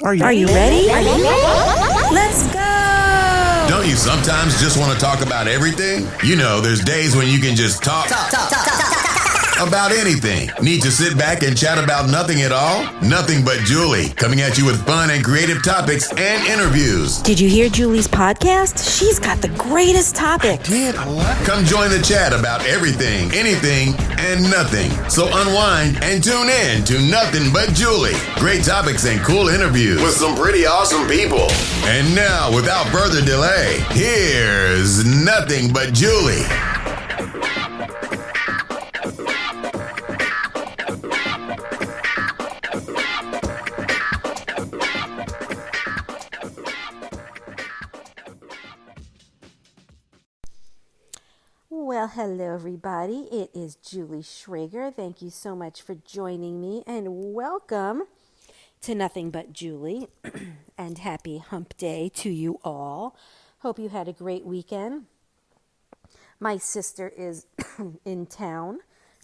Are you ready? Let's go! Don't you sometimes just want to talk about everything? You know, there's days when you can just talk about anything. Need to sit back and chat about nothing at all? Nothing but Julie, coming at you with fun and creative topics and interviews. Did you hear Julie's podcast? She's got the greatest topics. Come join the chat about everything, anything, and nothing. So unwind and tune in to Nothing But Julie. Great topics and cool interviews with some pretty awesome people. And now, without further delay, here's Nothing But Julie. Well, hello everybody. It is Julie Schrager. Thank you so much for joining me and welcome to Nothing But Julie and happy hump day to you all. Hope you had a great weekend. My sister is in town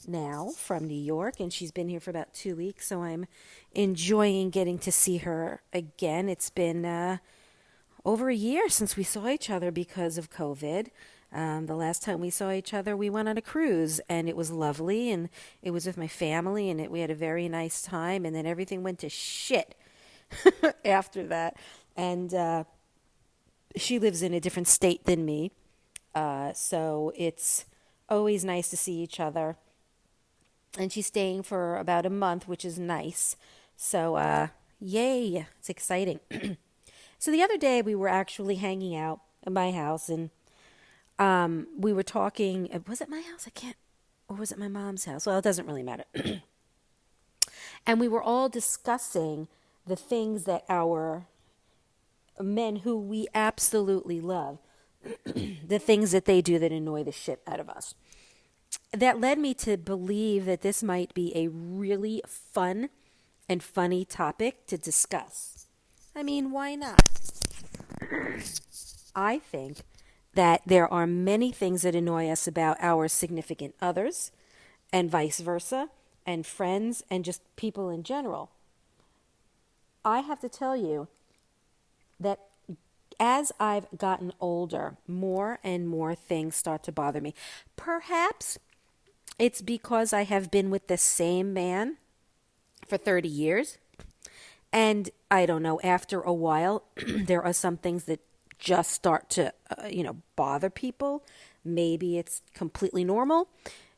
now from New York and she's been here for about 2 weeks, so I'm enjoying getting to see her again. It's been over a year since we saw each other because of COVID. The last time we saw each other, we went on a cruise, and it was lovely, and it was with my family, and we had a very nice time, and then everything went to shit after that. And she lives in a different state than me, so it's always nice to see each other. And she's staying for about a month, which is nice. So, yay, it's exciting. So the other day, we were actually hanging out at my house, and we were talking, was it my house? Or was it my mom's house? Well, it doesn't really matter. And we were all discussing the things that our men who we absolutely love, the things that they do that annoy the shit out of us. That led me to believe that this might be a really fun and funny topic to discuss. I mean, why not? I think that there are many things that annoy us about our significant others and vice versa, and friends and just people in general. I have to tell you that as I've gotten older, more and more things start to bother me. Perhaps it's because I have been with the same man for 30 years. And I don't know, after a while, there are some things that just start to, bother people. Maybe it's completely normal,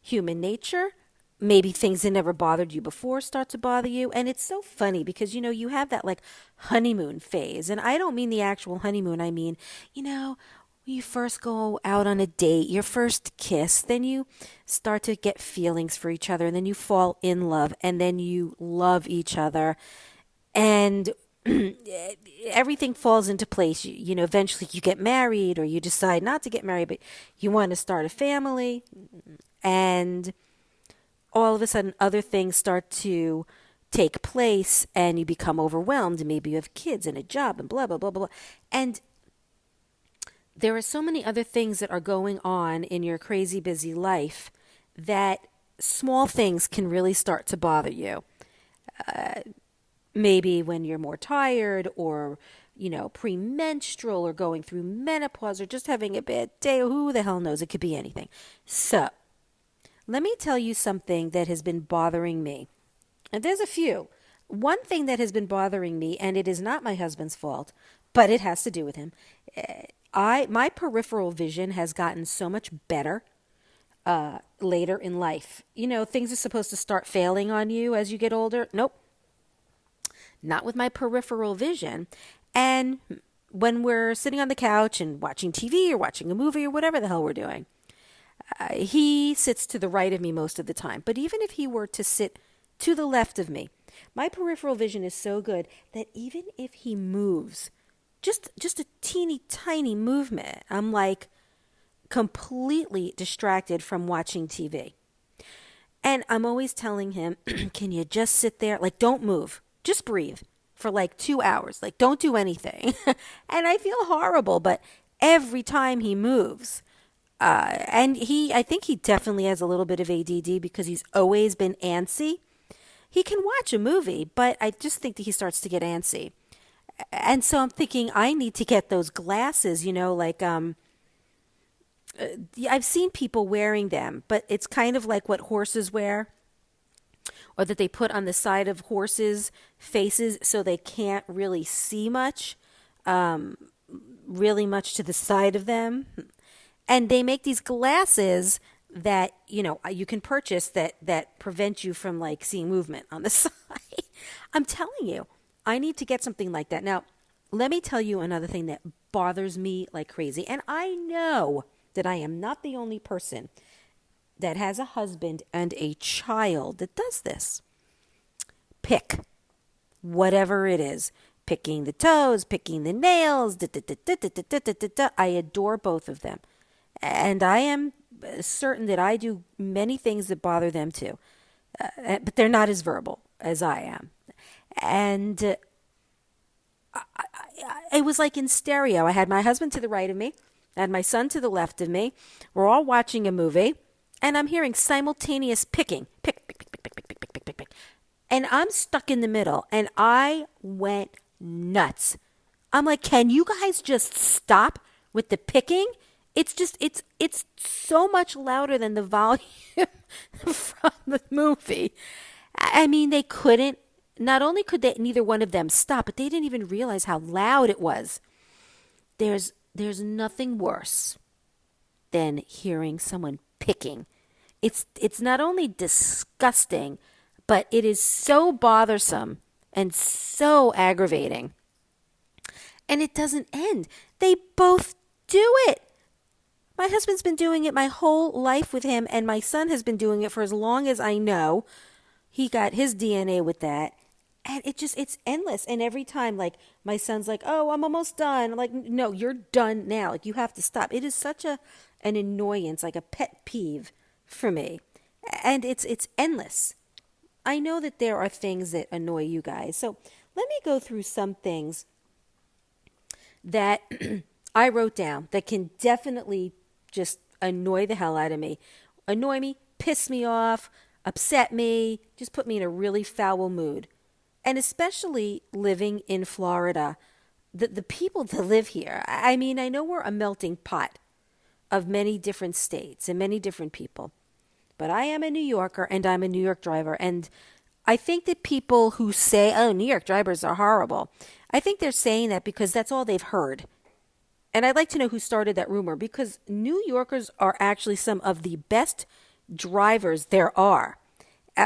human nature. Maybe things that never bothered you before start to bother you. And it's so funny because, you have that like honeymoon phase. And I don't mean the actual honeymoon. I mean, you first go out on a date, your first kiss, then you start to get feelings for each other, and then you fall in love, and then you love each other. And everything falls into place. Eventually you get married, or you decide not to get married, but you want to start a family. And all of a sudden other things start to take place and you become overwhelmed. And maybe you have kids and a job and blah, blah, blah, blah. And there are so many other things that are going on in your crazy busy life that small things can really start to bother you. Maybe when you're more tired, or, premenstrual, or going through menopause, or just having a bad day, or who the hell knows, it could be anything. So, let me tell you something that has been bothering me. And there's a few. One thing that has been bothering me, and it is not my husband's fault, but it has to do with him. My peripheral vision has gotten so much better later in life. Things are supposed to start failing on you as you get older. Nope. Not with my peripheral vision. And when we're sitting on the couch and watching TV or watching a movie or whatever the hell we're doing, he sits to the right of me most of the time. But even if he were to sit to the left of me, my peripheral vision is so good that even if he moves, just a teeny tiny movement, I'm like completely distracted from watching TV. And I'm always telling him, can you just sit there? Like, don't move. Just breathe for like 2 hours. Like, don't do anything. And I feel horrible, but every time he moves, and I think he definitely has a little bit of ADD because he's always been antsy. He can watch a movie, but I just think that he starts to get antsy. And so I'm thinking I need to get those glasses, like I've seen people wearing them, but it's kind of like what horses wear or that they put on the side of horses' faces so they can't really see much, really much to the side of them. And they make these glasses that, you can purchase that prevent you from like seeing movement on the side. I'm telling you, I need to get something like that. Now, let me tell you another thing that bothers me like crazy. And I know that I am not the only person that has a husband and a child that does this. Pick whatever it is. Picking the toes, picking the nails. I adore both of them. And I am certain that I do many things that bother them too. But they're not as verbal as I am. And it was like in stereo. I had my husband to the right of me. I had my son to the left of me. We're all watching a movie. And I'm hearing simultaneous picking. Pick, pick, pick, pick, pick, pick, pick, pick, pick, pick, pick. And I'm stuck in the middle. And I went nuts. I'm like, can you guys just stop with the picking? It's just, it's so much louder than the volume from the movie. I mean, they couldn't, not only could they, neither one of them stop, but they didn't even realize how loud it was. There's nothing worse than hearing someone picking. It's not only disgusting, but it is so bothersome and so aggravating. And it doesn't end. They both do it. My husband's been doing it my whole life with him, and my son has been doing it for as long as I know. He got his DNA with that. And it's endless. And every time, like, my son's like, oh, I'm almost done. I'm like, no, you're done now. Like, you have to stop. It is such an annoyance, like a pet peeve for me. And it's endless. I know that there are things that annoy you guys. So let me go through some things that I wrote down that can definitely just annoy the hell out of me. Annoy me, piss me off, upset me, just put me in a really foul mood. And especially living in Florida, the people that live here, I mean, I know we're a melting pot of many different states and many different people. But I am a New Yorker and I'm a New York driver. And I think that people who say, oh, New York drivers are horrible, I think they're saying that because that's all they've heard. And I'd like to know who started that rumor, because New Yorkers are actually some of the best drivers there are.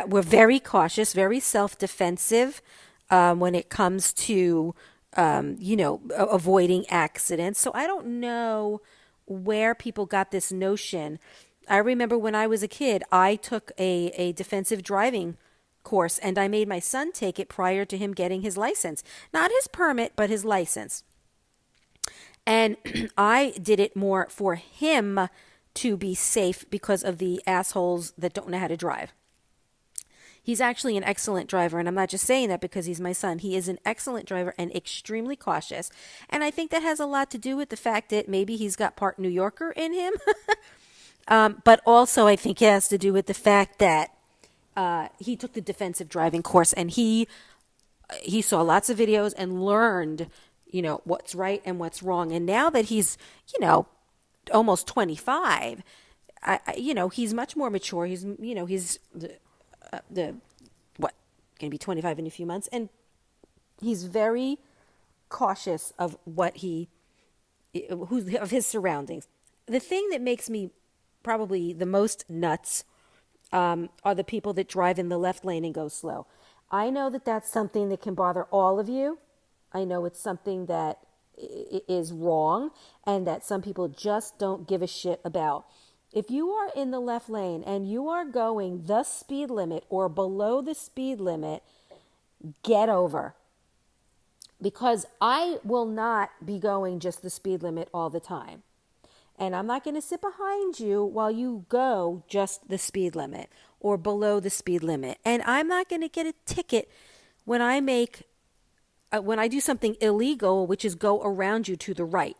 We're very cautious, very self-defensive when it comes to, avoiding accidents. So I don't know where people got this notion. I remember when I was a kid, I took a defensive driving course, and I made my son take it prior to him getting his license. Not his permit, but his license. And I did it more for him to be safe because of the assholes that don't know how to drive. He's actually an excellent driver, and I'm not just saying that because he's my son. He is an excellent driver and extremely cautious. And I think that has a lot to do with the fact that maybe he's got part New Yorker in him. But also I think it has to do with the fact that he took the defensive driving course, and he saw lots of videos and learned, what's right and what's wrong. And now that he's, almost 25, he's much more mature. He's going to be 25 in a few months, and he's very cautious of of his surroundings. The thing that makes me probably the most nuts are the people that drive in the left lane and go slow. I know that that's something that can bother all of you. I know it's something that is wrong and that some people just don't give a shit about. If you are in the left lane and you are going the speed limit or below the speed limit, get over. Because I will not be going just the speed limit all the time. And I'm not going to sit behind you while you go just the speed limit or below the speed limit. And I'm not going to get a ticket when I do something illegal, which is go around you to the right.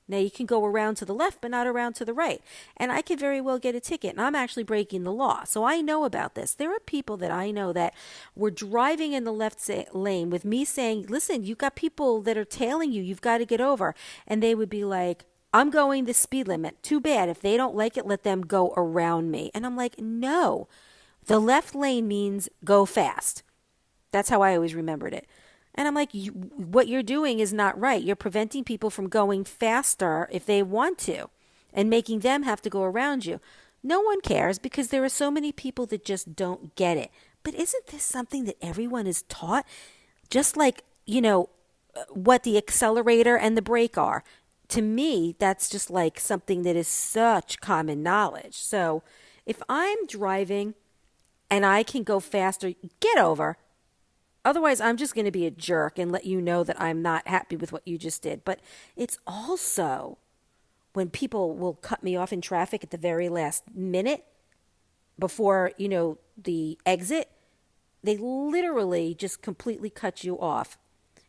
Now, you can go around to the left, but not around to the right. And I could very well get a ticket, and I'm actually breaking the law. So I know about this. There are people that I know that were driving in the left lane with me saying, listen, you've got people that are tailing you. You've got to get over. And they would be like, I'm going the speed limit. Too bad. If they don't like it, let them go around me. And I'm like, no. The left lane means go fast. That's how I always remembered it. And I'm like, what you're doing is not right. You're preventing people from going faster if they want to and making them have to go around you. No one cares because there are so many people that just don't get it. But isn't this something that everyone is taught? Just like, what the accelerator and the brake are. To me, that's just like something that is such common knowledge. So if I'm driving and I can go faster, get over. Otherwise, I'm just going to be a jerk and let you know that I'm not happy with what you just did. But it's also when people will cut me off in traffic at the very last minute before, the exit, they literally just completely cut you off.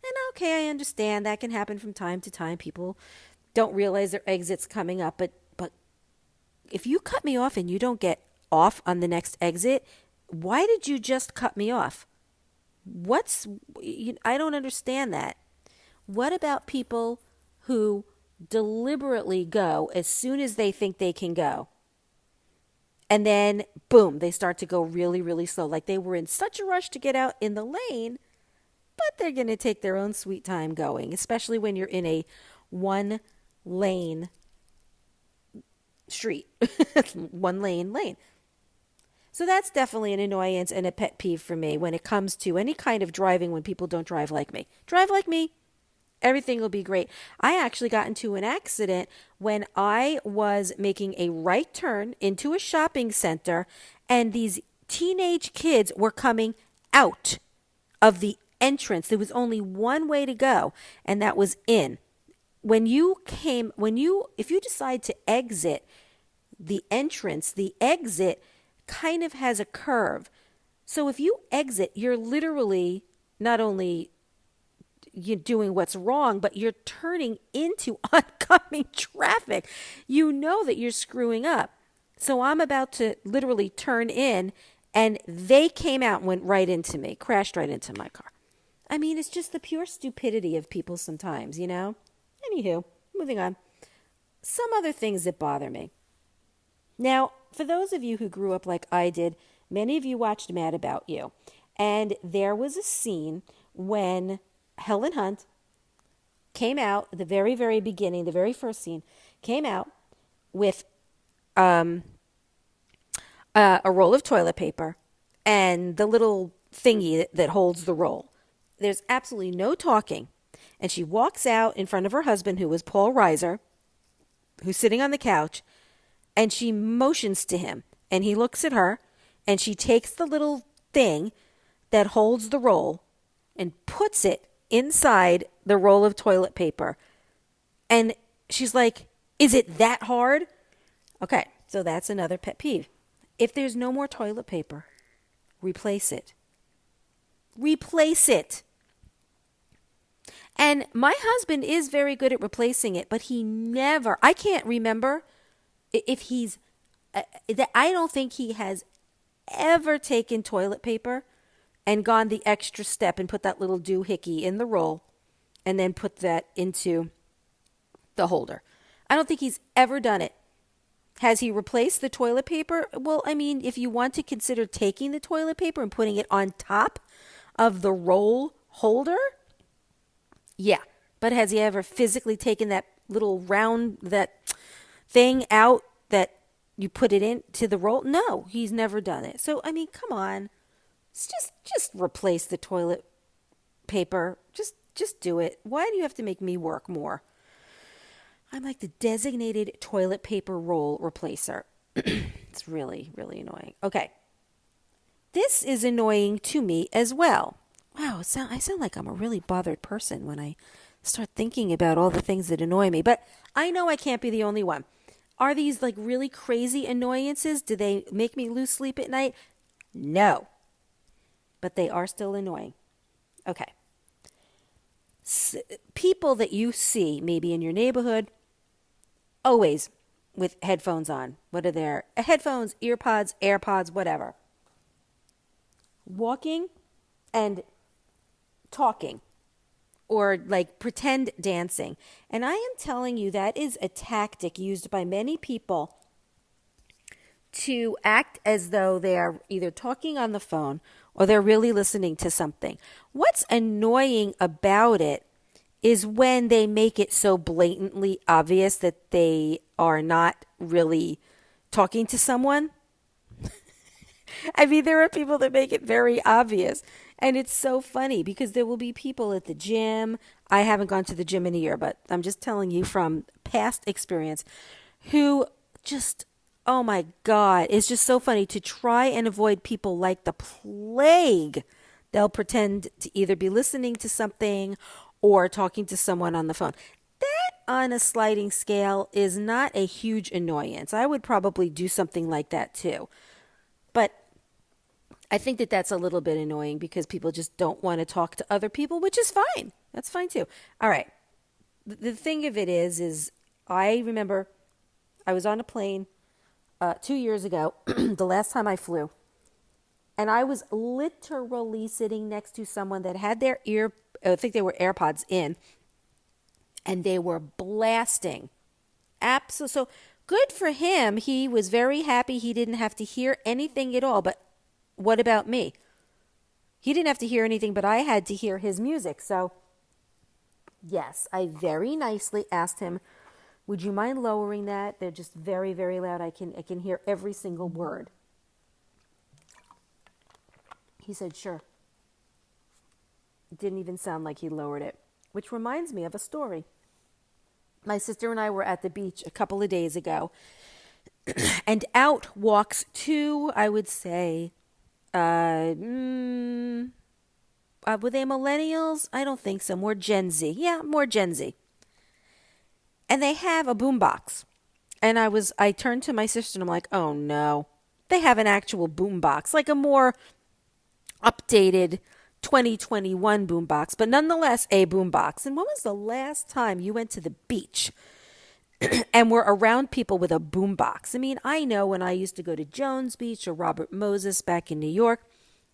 And okay, I understand that can happen from time to time. People don't realize their exit's coming up. But if you cut me off and you don't get off on the next exit, why did you just cut me off? I don't understand that. What about people who deliberately go as soon as they think they can go? And then, boom, they start to go really, really slow. Like they were in such a rush to get out in the lane, but they're going to take their own sweet time going, especially when you're in a one-lane street. One lane. So that's definitely an annoyance and a pet peeve for me when it comes to any kind of driving when people don't drive like me. Drive like me. Everything will be great. I actually got into an accident when I was making a right turn into a shopping center and these teenage kids were coming out of the entrance. There was only one way to go, and that was in. If you decide to exit the entrance, the exit kind of has a curve. So if you exit, you're literally not only you're doing what's wrong, but you're turning into oncoming traffic. You know that you're screwing up. So I'm about to literally turn in, and they came out and went right into me, crashed right into my car. I mean, it's just the pure stupidity of people sometimes, Anywho, moving on. Some other things that bother me. Now, for those of you who grew up like I did, many of you watched Mad About You. And there was a scene when Helen Hunt came out at the very, very beginning, the very first scene, came out with a roll of toilet paper and the little thingy that holds the roll. There's absolutely no talking. And she walks out in front of her husband, who was Paul Reiser, who's sitting on the couch, and she motions to him. And he looks at her, and she takes the little thing that holds the roll and puts it inside the roll of toilet paper. And she's like, is it that hard? Okay, so that's another pet peeve. If there's no more toilet paper, replace it. Replace it. And my husband is very good at replacing it, but he never, I can't remember if he's, I don't think he has ever taken toilet paper and gone the extra step and put that little doohickey in the roll and then put that into the holder. I don't think he's ever done it. Has he replaced the toilet paper? Well, I mean, if you want to consider taking the toilet paper and putting it on top of the roll holder, yeah. But has he ever physically taken that little round, that thing out that you put it into the roll? No, he's never done it. So, I mean, come on. It's just replace the toilet paper. Just do it. Why do you have to make me work more? I'm like the designated toilet paper roll replacer. It's really, really annoying. Okay. This is annoying to me as well. Wow, I sound like I'm a really bothered person when I start thinking about all the things that annoy me. But I know I can't be the only one. Are these like really crazy annoyances? Do they make me lose sleep at night? No. But they are still annoying. Okay. People that you see maybe in your neighborhood always with headphones on. What are there? Headphones, earpods, AirPods, whatever. Walking and talking or like pretend dancing. And I am telling you, that is a tactic used by many people to act as though they are either talking on the phone or they're really listening to something. What's annoying about it is when they make it so blatantly obvious that they are not really talking to someone. I mean, there are people that make it very obvious. And it's so funny because there will be people at the gym. I haven't gone to the gym in a year, but I'm just telling you from past experience who just, oh my God, it's just so funny to try and avoid people like the plague. They'll pretend to either be listening to something or talking to someone on the phone. That on a sliding scale is not a huge annoyance. I would probably do something like that too. But I think that that's a little bit annoying because people just don't want to talk to other people, which is fine. That's fine too. All right. The thing of it is I remember I was on a plane 2 years ago, the last time I flew, and I was literally sitting next to someone that had their I think they were AirPods in, and they were blasting. Absolutely. So good for him. He was very happy he didn't have to hear anything at all. But what about me? He didn't have to hear anything, but I had to hear his music. So yes, I very nicely asked him, would you mind lowering that? They're just very, very loud. I can hear every single word. He said, sure. It didn't even sound like he lowered it, which reminds me of a story. My sister and I were at the beach a couple of days ago, and out walks two, I would say, were they millennials? I don't think so. More Gen Z. Yeah, more Gen Z. And they have a boombox. And I turned to my sister and I'm like, oh no. They have an actual boombox, like a more updated 2021 boombox, but nonetheless a boombox. And when was the last time you went to the beach and were around people with a boombox? I mean, I know when I used to go to Jones Beach or Robert Moses back in New York,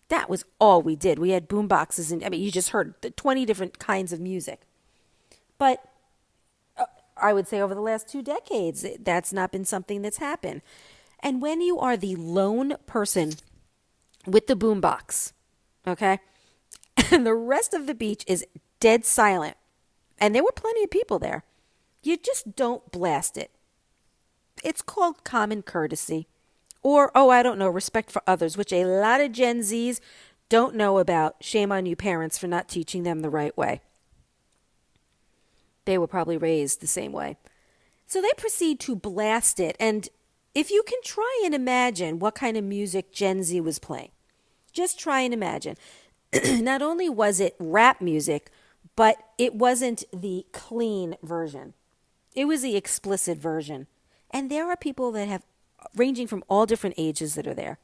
that was all we did. We had boomboxes, and I mean, you just heard the 20 different kinds of music. But I would say over the last 2 decades, that's not been something that's happened. And when you are the lone person with the boombox, okay, and the rest of the beach is dead silent, and there were plenty of people there, you just don't blast it. It's called common courtesy. Or, I don't know, respect for others, which a lot of Gen Zs don't know about. Shame on you parents for not teaching them the right way. They were probably raised the same way. So they proceed to blast it. And if you can try and imagine what kind of music Gen Z was playing, just try and imagine. Not only was it rap music, but it wasn't the clean version. It was the explicit version. And there are people that have, ranging from all different ages, that are there.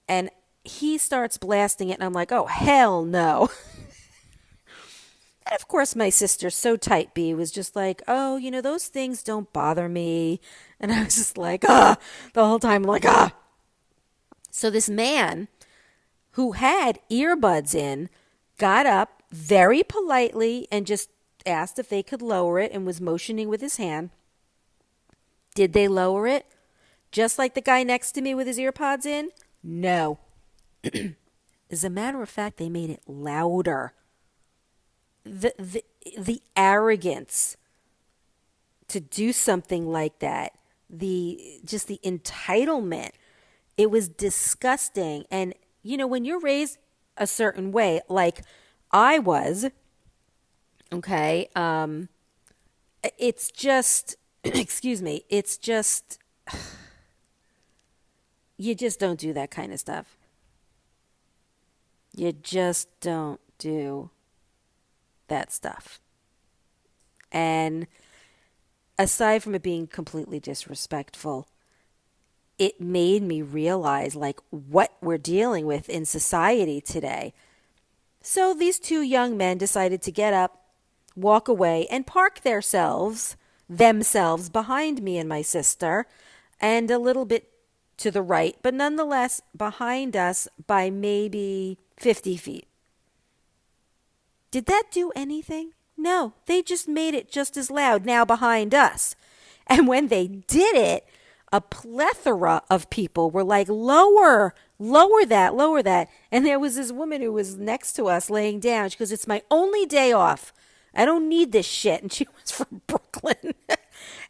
And he starts blasting it, and I'm like, oh, hell no. And of course, my sister, so type B, was just like, oh, those things don't bother me. And I was just like, the whole time, I'm like, So this man who had earbuds in got up very politely and just asked if they could lower it and was motioning with his hand. Did they lower it? Just like the guy next to me with his earpods in? No. As a matter of fact, they made it louder. The arrogance to do something like that, the entitlement, it was disgusting. And when you're raised a certain way, like I was, okay, it's just, excuse me, it's just, you just don't do that kind of stuff. You just don't do that stuff. And aside from it being completely disrespectful, it made me realize what we're dealing with in society today. So these two young men decided to get up, walk away, and park themselves themselves behind me and my sister, and a little bit to the right, but nonetheless behind us by maybe 50 feet. Did that do anything? No, they just made it just as loud now behind us. And when they did it, a plethora of people were like, lower, lower that, lower that. And there was this woman who was next to us laying down. She goes, it's my only day off. I don't need this shit. And she was from Brooklyn.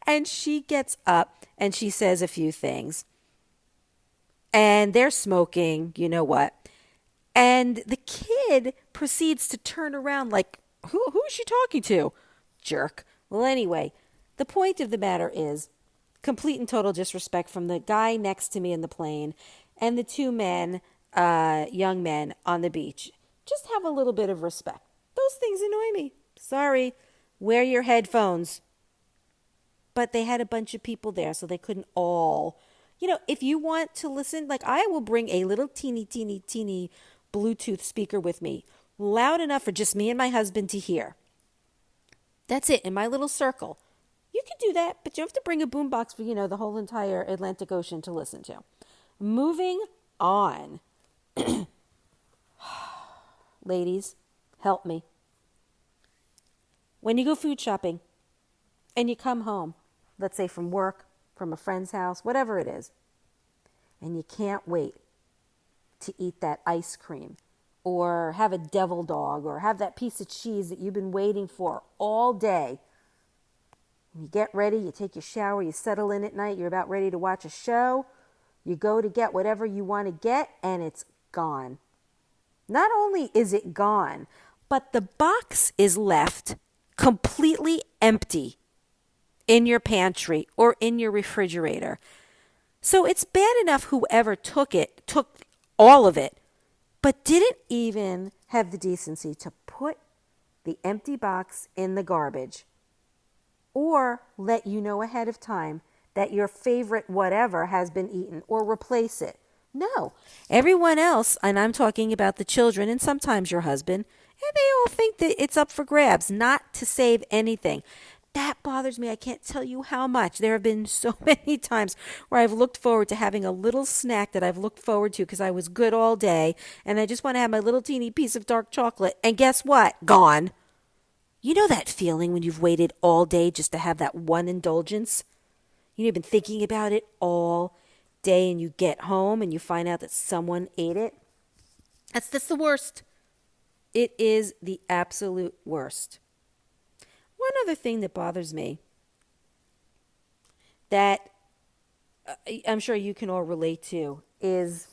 And she gets up and she says a few things. And they're smoking, you know what. And the kid proceeds to turn around like, who is she talking to? Jerk. Well, anyway, the point of the matter is complete and total disrespect from the guy next to me in the plane and the two men, young men on the beach. Just have a little bit of respect. Those things annoy me. Sorry. Wear your headphones. But they had a bunch of people there, so they couldn't all. You know, if you want to listen, like I will bring a little teeny Bluetooth speaker with me, loud enough for just me and my husband to hear. That's it, in my little circle. You can do that, but you have to bring a boombox for, the whole entire Atlantic Ocean to listen to. Moving on. Ladies, help me. When you go food shopping and you come home, let's say from work, from a friend's house, whatever it is, and you can't wait to eat that ice cream or have a devil dog or have that piece of cheese that you've been waiting for all day. You get ready, you take your shower, you settle in at night, you're about ready to watch a show. You go to get whatever you want to get, and it's gone. Not only is it gone, but the box is left completely empty in your pantry or in your refrigerator. So it's bad enough whoever took all of it, but didn't even have the decency to put the empty box in the garbage or let you know ahead of time that your favorite whatever has been eaten or replace it. No. Everyone else, and I'm talking about the children and sometimes your husband, and they all think that it's up for grabs, not to save anything. That bothers me. I can't tell you how much. There have been so many times where I've looked forward to having a little snack that I've looked forward to because I was good all day, and I just want to have my little teeny piece of dark chocolate, and guess what? Gone. You know that feeling when you've waited all day just to have that one indulgence? You've been thinking about it all day, and you get home and you find out that someone ate it? That's the worst. It is the absolute worst. One other thing that bothers me that I'm sure you can all relate to is,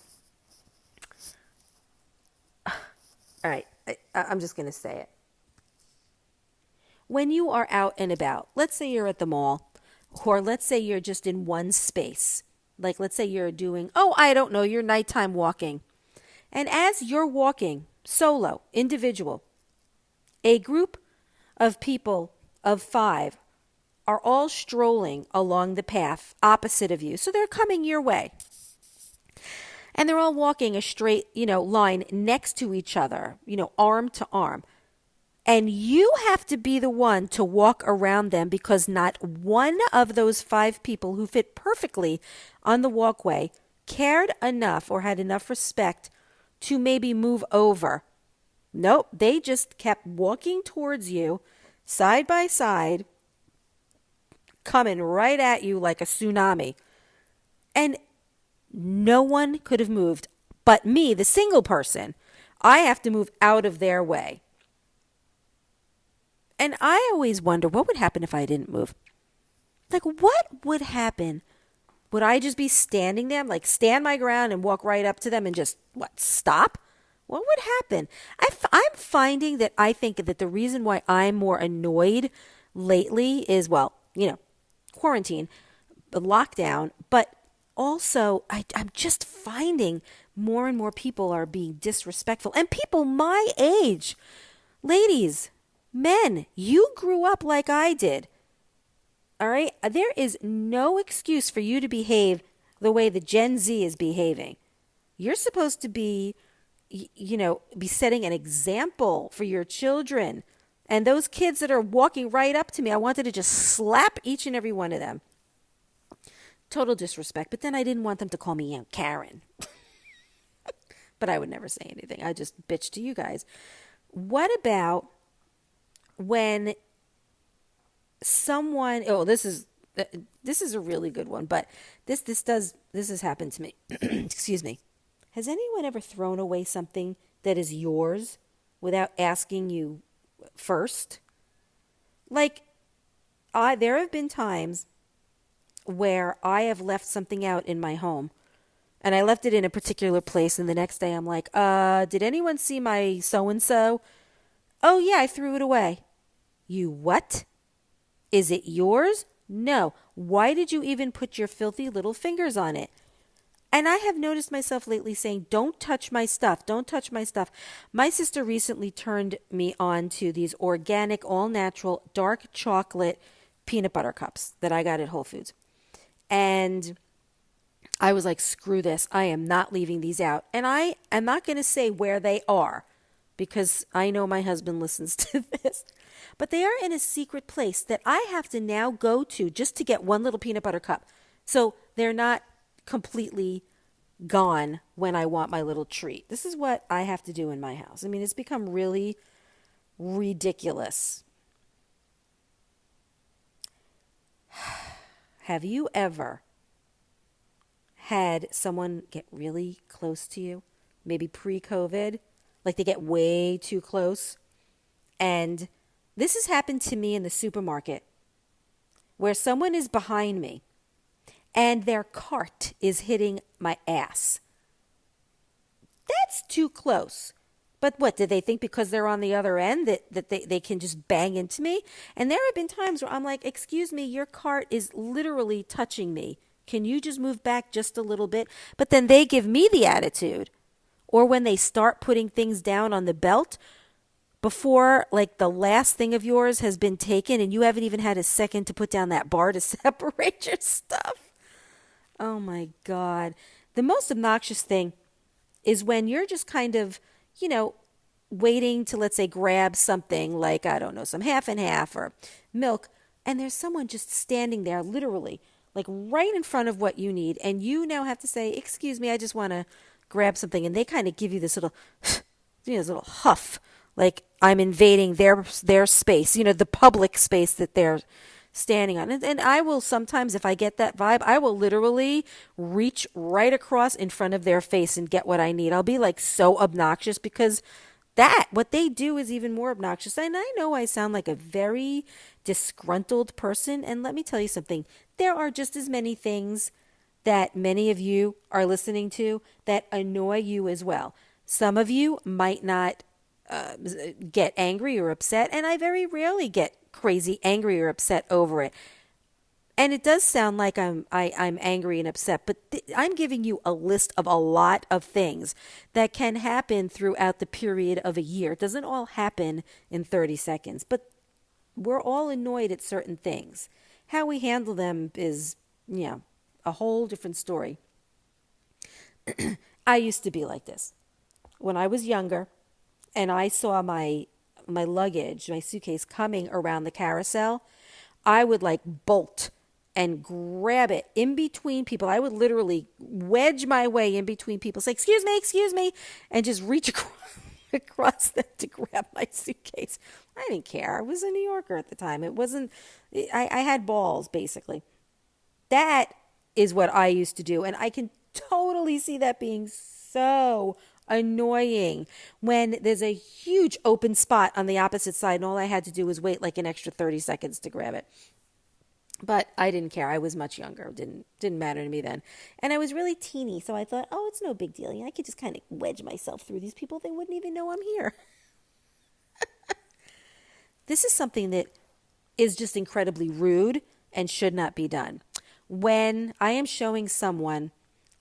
all right, I'm just going to say it. When you are out and about, let's say you're at the mall, or let's say you're just in one space. Like let's say you're doing, you're nighttime walking. And as you're walking, solo, individual, a group of people of 5 are all strolling along the path opposite of you. So they're coming your way. And they're all walking a straight, line next to each other, arm to arm. And you have to be the one to walk around them because not one of those 5 people who fit perfectly on the walkway cared enough or had enough respect to maybe move over. Nope, they just kept walking towards you, side by side, coming right at you like a tsunami. And no one could have moved but me, the single person. I have to move out of their way. And I always wonder what would happen if I didn't move. Like, what would happen? Would I just be standing there, like stand my ground and walk right up to them and just, stop? What would happen? I'm finding that I think that the reason why I'm more annoyed lately is, quarantine, lockdown, but also I'm just finding more and more people are being disrespectful. And people my age, ladies, men, you grew up like I did. All right? There is no excuse for you to behave the way the Gen Z is behaving. You're supposed to be, be setting an example for your children And those kids that are walking right up to me, I wanted to just slap each and every one of them. Total disrespect. But then I didn't want them to call me Aunt Karen. But I would never say anything. I just bitch to you guys. What about when someone, this is a really good one, but this has happened to me. Excuse me. Has anyone ever thrown away something that is yours without asking you first? Like, there have been times where I have left something out in my home, and I left it in a particular place, and the next day I'm like, did anyone see my so-and-so? Oh, yeah, I threw it away. You what? Is it yours? No. Why did you even put your filthy little fingers on it? And I have noticed myself lately saying, don't touch my stuff. Don't touch my stuff. My sister recently turned me on to these organic, all-natural, dark chocolate peanut butter cups that I got at Whole Foods. And I was like, screw this. I am not leaving these out. And I am not going to say where they are because I know my husband listens to this. But they are in a secret place that I have to now go to just to get one little peanut butter cup. So they're not completely gone when I want my little treat. This is what I have to do in my house. I mean, it's become really ridiculous. Have you ever had someone get really close to you? Maybe pre-COVID? Like they get way too close? And this has happened to me in the supermarket where someone is behind me and their cart is hitting my ass. That's too close. But what, did they think because they're on the other end that they can just bang into me? And there have been times where I'm like, excuse me, your cart is literally touching me. Can you just move back just a little bit? But then they give me the attitude. Or when they start putting things down on the belt before like the last thing of yours has been taken and you haven't even had a second to put down that bar to separate your stuff. Oh my God. The most obnoxious thing is when you're just kind of, waiting to, let's say, grab something like, I don't know, some half and half or milk, and there's someone just standing there literally, like right in front of what you need, and you now have to say, excuse me, I just want to grab something, and they kind of give you this little, this little huff, like I'm invading their space, the public space that they're standing on. And I will sometimes, if I get that vibe, I will literally reach right across in front of their face and get what I need. I'll be like so obnoxious because what they do is even more obnoxious. And I know I sound like a very disgruntled person. And let me tell you something. There are just as many things that many of you are listening to that annoy you as well. Some of you might not get angry or upset, and I very rarely get crazy angry or upset over it. And it does sound like I'm angry and upset, but I'm giving you a list of a lot of things that can happen throughout the period of a year. It doesn't all happen in 30 seconds, but we're all annoyed at certain things. How we handle them is, a whole different story. I used to be like this. When I was younger and I saw my luggage, my suitcase coming around the carousel, I would like bolt and grab it in between people. I would literally wedge my way in between people, say, excuse me, and just reach across them to grab my suitcase. I didn't care. I was a New Yorker at the time. I had balls, basically. That is what I used to do. And I can totally see that being so annoying when there's a huge open spot on the opposite side and all I had to do was wait like an extra 30 seconds to grab it. But I didn't care. I was much younger. Didn't matter to me then. And I was really teeny, so I thought, it's no big deal. I could just kind of wedge myself through these people. They wouldn't even know I'm here. This is something that is just incredibly rude and should not be done. When I am showing someone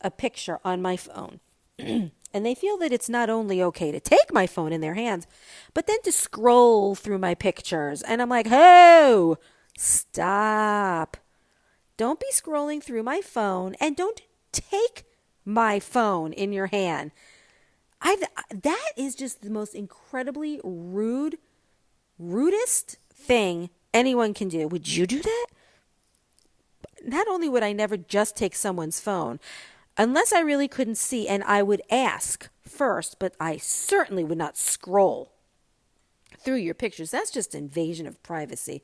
a picture on my phone, and they feel that it's not only okay to take my phone in their hands, but then to scroll through my pictures. And I'm like, oh, stop. Don't be scrolling through my phone and don't take my phone in your hand. That is just the most incredibly rude rudest thing anyone can do. Would you do that? Not only would I never just take someone's phone, unless I really couldn't see, and I would ask first, but I certainly would not scroll through your pictures. That's just invasion of privacy.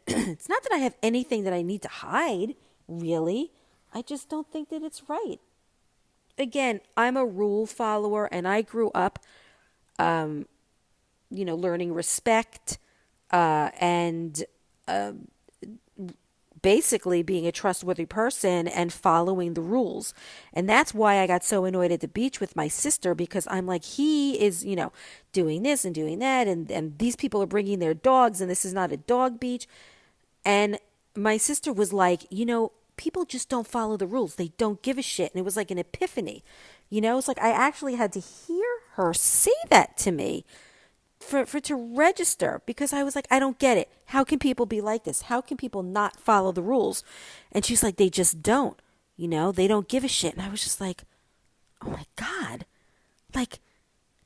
It's not that I have anything that I need to hide, really. I just don't think that it's right. Again, I'm a rule follower, and I grew up, learning respect and basically being a trustworthy person and following the rules. And that's why I got so annoyed at the beach with my sister, because I'm like, he is, doing this and doing that. And these people are bringing their dogs, and this is not a dog beach. And my sister was like, people just don't follow the rules. They don't give a shit. And it was like an epiphany. It's like I actually had to hear her say that to me for to register, because I was like, I don't get it. How can people be like this? How can people not follow the rules? And she's like, they just don't. They don't give a shit. And I was just like, oh my God. Like,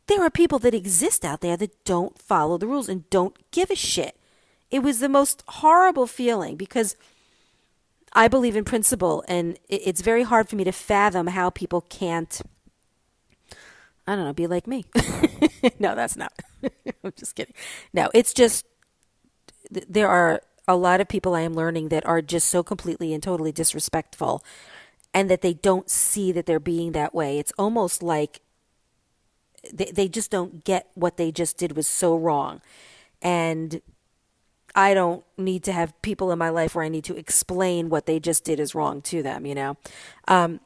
there are people that exist out there that don't follow the rules and don't give a shit. It was the most horrible feeling, because I believe in principle, and it's very hard for me to fathom how people can't, I don't know, be like me. No, that's not. I'm just kidding. No, it's just, there are a lot of people I am learning that are just so completely and totally disrespectful, and that they don't see that they're being that way. It's almost like they just don't get what they just did was so wrong. And I don't need to have people in my life where I need to explain what they just did is wrong to them, All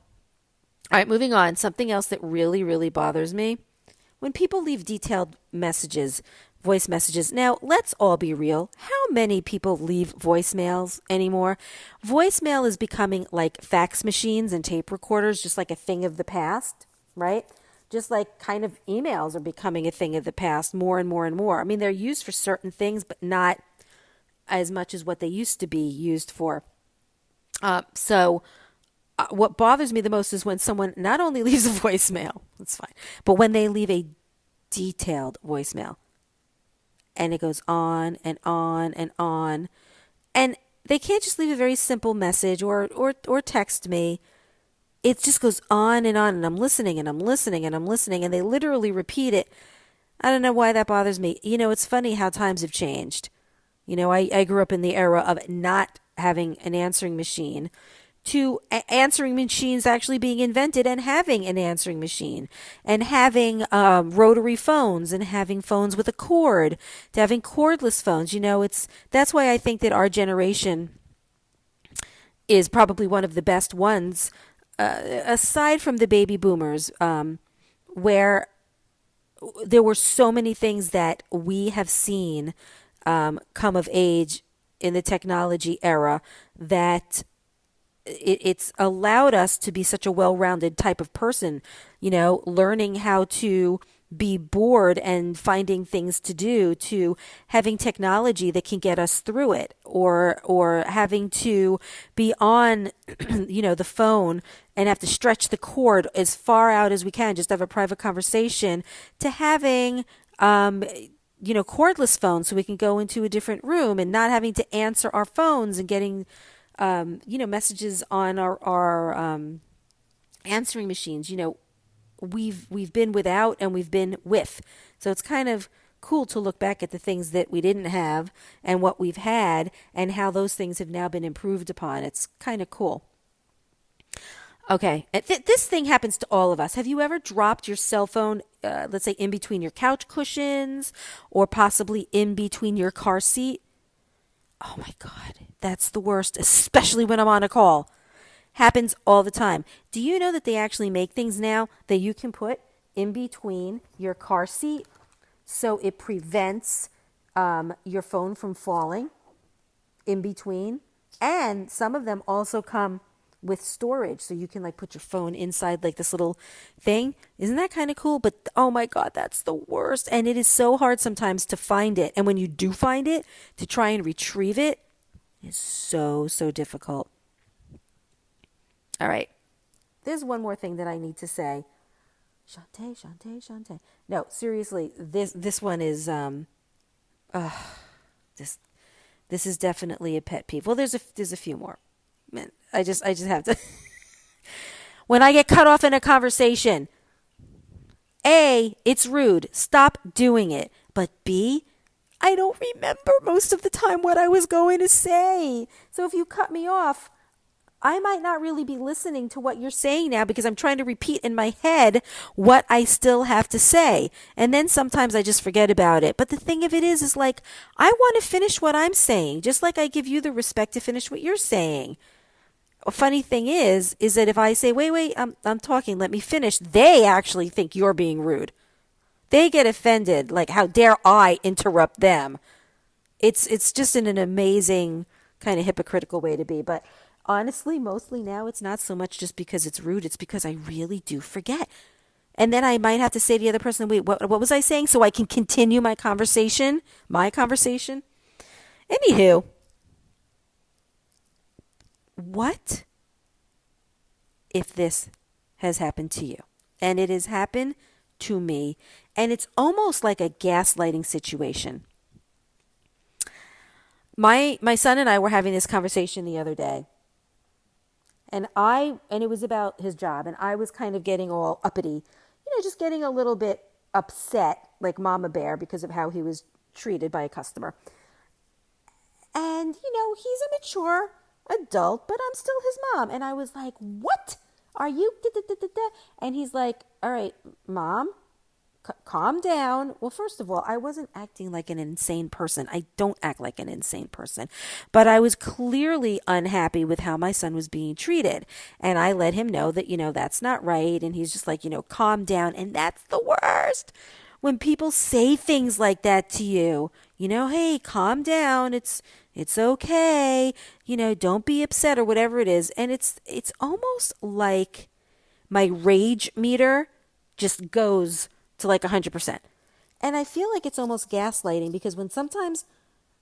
right, moving on. Something else that really, really bothers me: when people leave detailed messages, voice messages. Now, let's all be real. How many people leave voicemails anymore? Voicemail is becoming like fax machines and tape recorders, just like a thing of the past, right? Just like kind of emails are becoming a thing of the past more and more and more. I mean, they're used for certain things, but not as much as what they used to be used for. What bothers me the most is when someone not only leaves a voicemail, that's fine, but when they leave a detailed voicemail, and it goes on and on and on, and they can't just leave a very simple message or text me. It just goes on, and I'm listening and I'm listening and I'm listening, and they literally repeat it. I don't know why that bothers me. It's funny how times have changed. I grew up in the era of not having an answering machine, to answering machines actually being invented, and having an answering machine, and having rotary phones, and having phones with a cord, to having cordless phones. That's why I think that our generation is probably one of the best ones, aside from the baby boomers, where there were so many things that we have seen come of age in the technology era, that it's allowed us to be such a well-rounded type of person, learning how to be bored and finding things to do, to having technology that can get us through it, or having to be on, the phone and have to stretch the cord as far out as we can, just have a private conversation, to having, cordless phones so we can go into a different room and not having to answer our phones and getting messages on our answering machines. We've been without and we've been with. So it's kind of cool to look back at the things that we didn't have and what we've had, and how those things have now been improved upon. It's kind of cool. Okay, this thing happens to all of us. Have you ever dropped your cell phone, let's say in between your couch cushions, or possibly in between your car seat? Oh my God, that's the worst, especially when I'm on a call. Happens all the time. Do you know that they actually make things now that you can put in between your car seat, so it prevents your phone from falling in between? And some of them also come with storage, so you can put your phone inside this little thing. Isn't that kind of cool? But oh my God, that's the worst. And it is so hard sometimes to find it. And when you do find it, to try and retrieve it is so difficult. All right. There's one more thing that I need to say. Shantae. No, seriously, this one is This is definitely a pet peeve. Well, there's a few more. Man, I just have to. When I get cut off in a conversation, A, it's rude. Stop doing it. But B, I don't remember most of the time what I was going to say. So if you cut me off, I might not really be listening to what you're saying now because I'm trying to repeat in my head what I still have to say. And then sometimes I just forget about it. But the thing of it is like, I want to finish what I'm saying, just like I give you the respect to finish what you're saying. A funny thing is that if I say, wait, I'm talking, let me finish, they actually think you're being rude. They get offended, like, how dare I interrupt them? It's just an amazing kind of hypocritical way to be. But honestly, mostly now it's not so much just because it's rude. It's because I really do forget. And then I might have to say to the other person, wait, what was I saying? So I can continue my conversation. Anywho, what if this has happened to you? And it has happened to me. And it's almost like a gaslighting situation. My son and I were having this conversation the other day. And it was about his job. And I was kind of getting all uppity, just getting a little bit upset, like Mama Bear, because of how he was treated by a customer. And, he's a mature adult, but I'm still his mom. And I was like, what are you? And he's like, all right, Mom, calm down. Well, first of all, I wasn't acting like an insane person. I don't act like an insane person. But I was clearly unhappy with how my son was being treated. And I let him know that, that's not right. And he's just like, calm down. And that's the worst. When people say things like that to you, hey, calm down. It's okay. Don't be upset or whatever it is. And it's almost like my rage meter just goes to like 100%. And I feel like it's almost gaslighting because when sometimes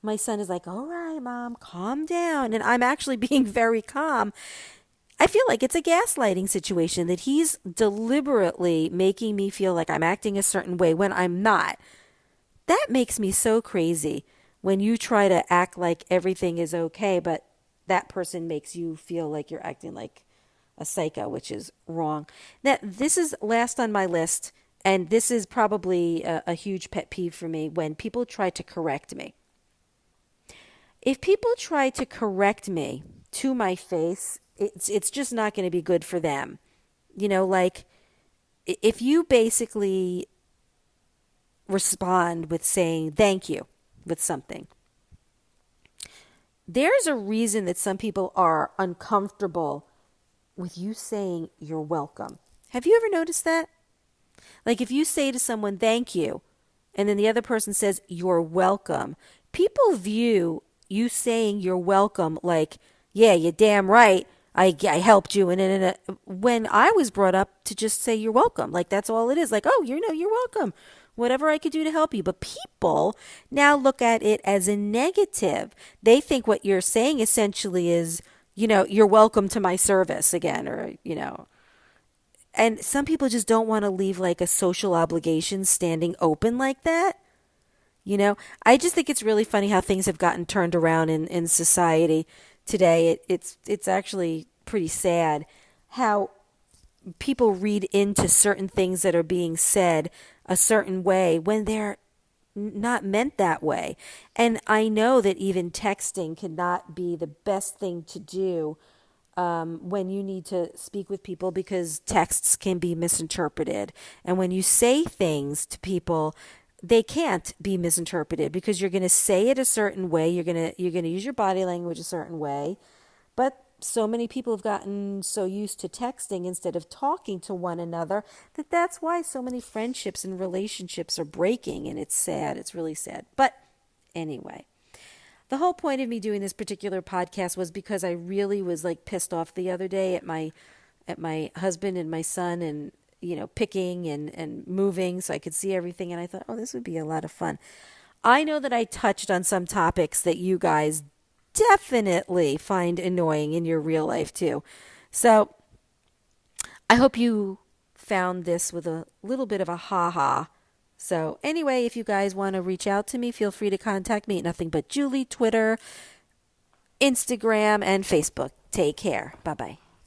my son is like, all right, Mom, calm down. And I'm actually being very calm. I feel like it's a gaslighting situation that he's deliberately making me feel like I'm acting a certain way when I'm not. That makes me so crazy when you try to act like everything is okay, but that person makes you feel like you're acting like a psycho, which is wrong. Now, this is last on my list, and this is probably a huge pet peeve for me when people try to correct me. If people try to correct me to my face, it's just not going to be good for them. Like if you basically respond with saying thank you with something, there's a reason that some people are uncomfortable with you saying you're welcome. Have you ever noticed that? Like if you say to someone thank you and then the other person says you're welcome, people view you saying you're welcome like, yeah, you're damn right. I helped you. And when I was brought up to just say you're welcome, like that's all it is. Like, oh, you're welcome. Whatever I could do to help you. But people now look at it as a negative. They think what you're saying essentially is, you're welcome to my service again, or, And some people just don't want to leave like a social obligation standing open like that. I just think it's really funny how things have gotten turned around in society today. It's actually pretty sad how people read into certain things that are being said a certain way when they're not meant that way. And I know that even texting cannot be the best thing to do when you need to speak with people because texts can be misinterpreted. And when you say things to people, they can't be misinterpreted because you're going to say it a certain way. You're going to use your body language a certain way. But so many people have gotten so used to texting instead of talking to one another that's why so many friendships and relationships are breaking. And it's sad. It's really sad. But anyway, the whole point of me doing this particular podcast was because I really was like pissed off the other day at my husband and my son and, picking and moving so I could see everything. And I thought, oh, this would be a lot of fun. I know that I touched on some topics that you guys definitely find annoying in your real life too. So I hope you found this with a little bit of a ha-ha So anyway, if you guys want to reach out to me, feel free to contact me at Nothing But Julie, Twitter, Instagram, and Facebook. Take care. Bye-bye.